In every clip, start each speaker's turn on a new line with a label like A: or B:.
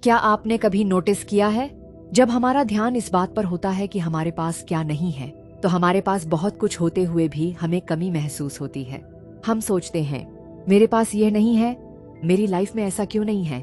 A: क्या आपने कभी नोटिस किया है, जब हमारा ध्यान इस बात पर होता है कि हमारे पास क्या नहीं है, तो हमारे पास बहुत कुछ होते हुए भी हमें कमी महसूस होती है। हम सोचते हैं, मेरे पास यह नहीं है, मेरी लाइफ में ऐसा क्यों नहीं है,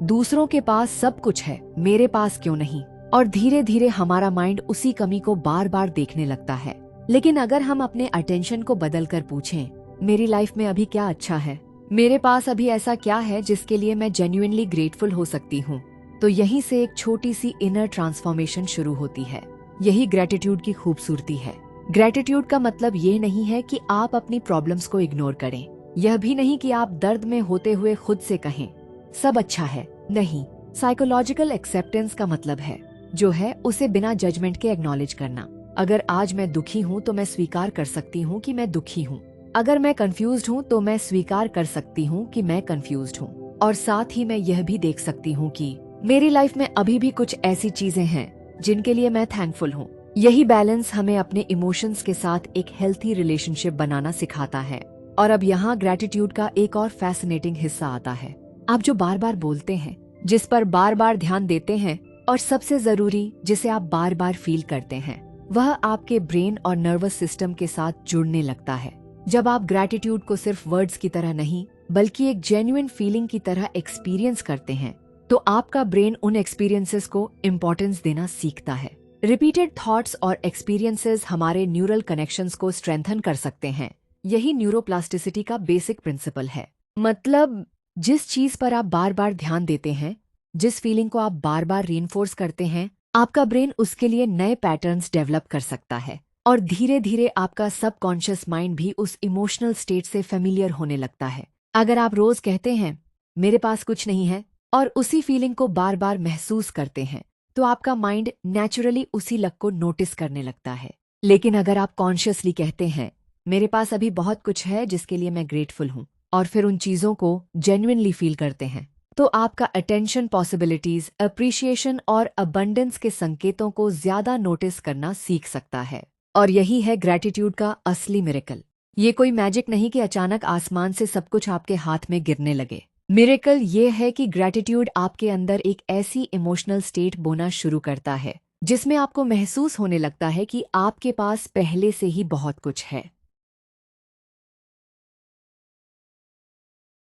A: दूसरों के पास सब कुछ है, मेरे पास क्यों नहीं। और धीरे धीरे हमारा माइंड उसी कमी को बार बार देखने लगता है। लेकिन अगर हम अपने अटेंशन को बदल कर पूछें, मेरी लाइफ में अभी क्या अच्छा है, मेरे पास अभी ऐसा क्या है जिसके लिए मैं जेन्युइनली ग्रेटफुल हो सकती हूँ, तो यहीं से एक छोटी सी इनर ट्रांसफॉर्मेशन शुरू होती है। यही ग्रेटिट्यूड की खूबसूरती है। ग्रेटिट्यूड का मतलब ये नहीं है कि आप अपनी प्रॉब्लम्स को इग्नोर करें, यह भी नहीं कि आप दर्द में होते हुए खुद से कहें सब अच्छा है। नहीं, साइकोलॉजिकल एक्सेप्टेंस का मतलब है जो है उसे बिना जजमेंट के एक्नॉलेज करना। अगर आज मैं दुखी हूँ तो मैं स्वीकार कर सकती हूँ कि मैं दुखी हूँ। अगर मैं कंफ्यूज्ड हूँ तो मैं स्वीकार कर सकती हूँ कि मैं कंफ्यूज्ड हूँ। और साथ ही मैं यह भी देख सकती हूँ कि मेरी लाइफ में अभी भी कुछ ऐसी चीजें हैं जिनके लिए मैं थैंकफुल हूँ। यही बैलेंस हमें अपने इमोशंस के साथ एक हेल्थी रिलेशनशिप बनाना सिखाता है। और अब यहाँ ग्रेटिट्यूड का एक और फैसिनेटिंग हिस्सा आता है। आप जो बार बार बोलते हैं, जिस पर बार बार ध्यान देते हैं, और सबसे जरूरी जिसे आप बार बार फील करते हैं, वह आपके ब्रेन और नर्वस सिस्टम के साथ जुड़ने लगता है। जब आप ग्रेटिट्यूड को सिर्फ वर्ड्स की तरह नहीं बल्कि एक जेन्युइन फीलिंग की तरह एक्सपीरियंस करते हैं, तो आपका ब्रेन उन एक्सपीरियंसेस को इम्पोर्टेंस देना सीखता है। रिपीटेड थॉट्स और एक्सपीरियंसेस हमारे न्यूरल कनेक्शंस को स्ट्रेंथन कर सकते हैं। यही न्यूरोप्लास्टिसिटी का बेसिक प्रिंसिपल है। मतलब जिस चीज पर आप बार बार ध्यान देते हैं, जिस फीलिंग को आप बार बार रीइंफोर्स करते हैं, आपका ब्रेन उसके लिए नए पैटर्न्स डेवलप कर सकता है। और धीरे धीरे आपका सबकॉन्शियस माइंड भी उस इमोशनल स्टेट से फेमिलियर होने लगता है। अगर आप रोज कहते हैं मेरे पास कुछ नहीं है और उसी फीलिंग को बार बार महसूस करते हैं, तो आपका माइंड नेचुरली उसी लक को नोटिस करने लगता है। लेकिन अगर आप कॉन्शियसली कहते हैं मेरे पास अभी बहुत कुछ है जिसके लिए मैं ग्रेटफुल हूँ, और फिर उन चीजों को जेन्युइनली फील करते हैं, तो आपका अटेंशन पॉसिबिलिटीज, अप्रिशिएशन और अबंडेंस के संकेतों को ज्यादा नोटिस करना सीख सकता है। और यही है ग्रेटिट्यूड का असली मिरेकल। ये कोई मैजिक नहीं कि अचानक आसमान से सब कुछ आपके हाथ में गिरने लगे। मिरेकल ये है कि ग्रेटिट्यूड आपके अंदर एक ऐसी इमोशनल स्टेट बोना शुरू करता है जिसमें आपको महसूस होने लगता है कि आपके पास पहले से ही बहुत कुछ है।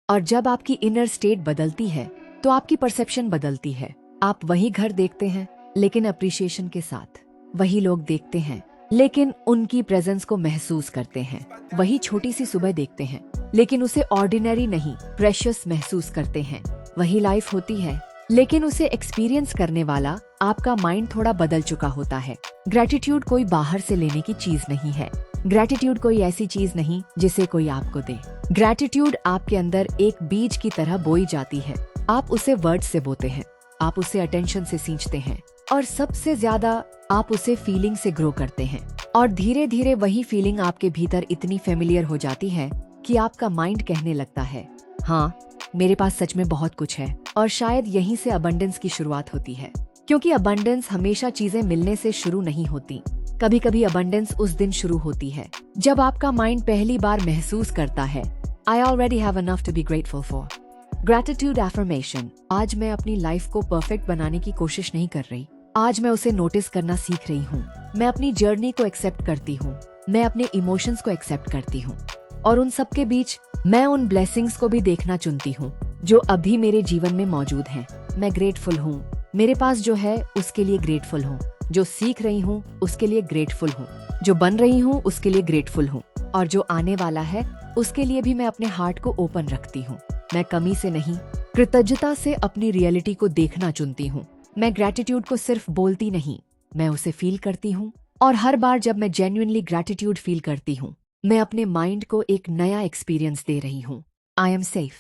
A: और जब आपकी इनर स्टेट बदलती है, तो आपकी परसेप्शन बदलती है। आप वही घर देखते हैं लेकिन अप्रिशिएशन के साथ, वही लोग देखते हैं लेकिन उनकी प्रेजेंस को महसूस करते हैं, वही छोटी सी सुबह देखते हैं लेकिन उसे ऑर्डिनरी नहीं प्रेशियस महसूस करते हैं। वही लाइफ होती है लेकिन उसे एक्सपीरियंस करने वाला आपका माइंड थोड़ा बदल चुका होता है। ग्रेटिट्यूड कोई बाहर से लेने की चीज नहीं है। ग्रेटिट्यूड कोई ऐसी चीज नहीं जिसे कोई आपको दे। ग्रेटिट्यूड आपके अंदर एक बीज की तरह बोई जाती है। आप उसे वर्ड से बोते हैं, आप उसे अटेंशन से सींचते हैं, और सबसे ज्यादा आप उसे फीलिंग से ग्रो करते हैं। और धीरे धीरे वही फीलिंग आपके भीतर इतनी फेमिलियर हो जाती है कि आपका माइंड कहने लगता है, हाँ मेरे पास सच में बहुत कुछ है। और शायद यहीं से अबंडेंस की शुरुआत होती है, क्योंकि अबंडेंस हमेशा चीजें मिलने से शुरू नहीं होती। कभी कभी अबंडेंस उस दिन शुरू होती है जब आपका माइंड पहली बार महसूस करता है, I already have enough to be grateful for. Gratitude affirmation. आज मैं अपनी लाइफ को परफेक्ट बनाने की कोशिश नहीं कर रही, आज मैं उसे नोटिस करना सीख रही हूँ। मैं अपनी जर्नी को एक्सेप्ट करती हूँ, मैं अपने इमोशंस को एक्सेप्ट करती हूँ, और उन सब के बीच मैं उन ब्लेसिंग्स को भी देखना चुनती हूँ जो अभी मेरे जीवन में मौजूद हैं। मैं ग्रेटफुल हूँ, मेरे पास जो है उसके लिए ग्रेटफुल हूँ, जो सीख रही हूँ उसके लिए ग्रेटफुल हूँ, जो बन रही हूँ उसके लिए ग्रेटफुल हूँ, और जो आने वाला है उसके लिए भी मैं अपने हार्ट को ओपन रखती हूँ। मैं कमी से नहीं, कृतज्ञता से अपनी रियलिटी को देखना चुनती हूँ। मैं ग्रेटिट्यूड को सिर्फ बोलती नहीं, मैं उसे फील करती हूँ। और हर बार जब मैं जेन्युइनली ग्रेटिट्यूड फील करती हूँ, मैं अपने माइंड को एक नया एक्सपीरियंस दे रही हूँ। I am safe,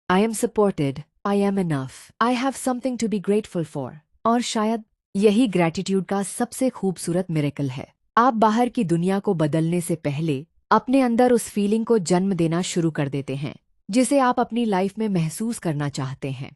A: I am supported, I am enough, I have something to be grateful for. और शायद यही ग्रेटिट्यूड का सबसे खूबसूरत मिरेकल है। आप बाहर की दुनिया को बदलने से पहले अपने अंदर उस फीलिंग को जन्म देना शुरू कर देते हैं जिसे आप अपनी लाइफ में महसूस करना चाहते हैं।